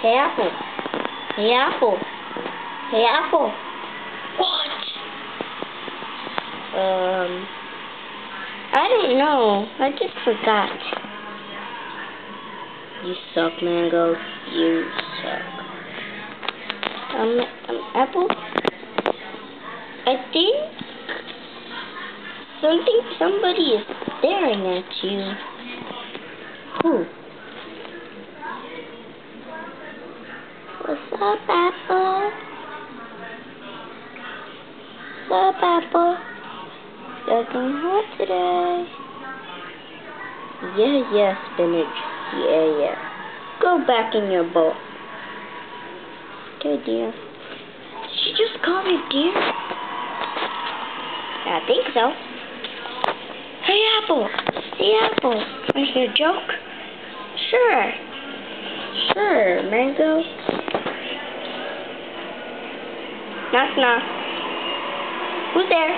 Hey, Apple. Hey, Apple. Hey, Apple. What? I don't know. I just forgot. You suck, Mango. You suck. Apple? I think somebody is staring at you. Who? What's up, Apple? What's up, Apple? Looking hot today. Yeah, spinach. Yeah. Go back in your bowl. Okay, dear. Did she just call me dear? I think so. Hey, Apple. Hey, Apple. Is it a joke? Sure, Mango. Knock. Who's there?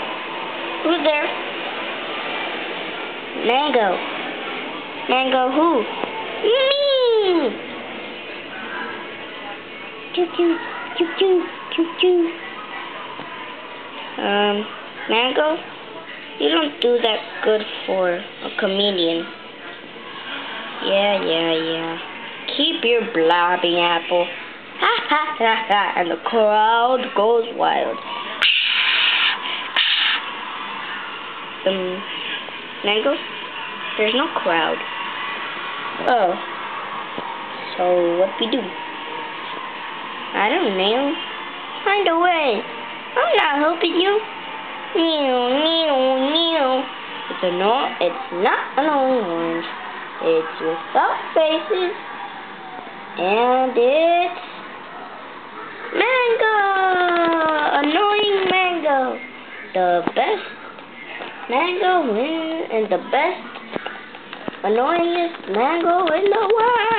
Mango who? Me! Choo-choo. Mango? You don't do that good for a comedian. Yeah. Keep your blabbing, Apple. Ha, and the crowd goes wild. Mango? There's no crowd. Oh. So what we do? I don't know. Find a way. I'm not helping you. It's not an orange. It's without faces. And it's Mango! Annoying Mango! The best Mango and the best annoyingest Mango in the world!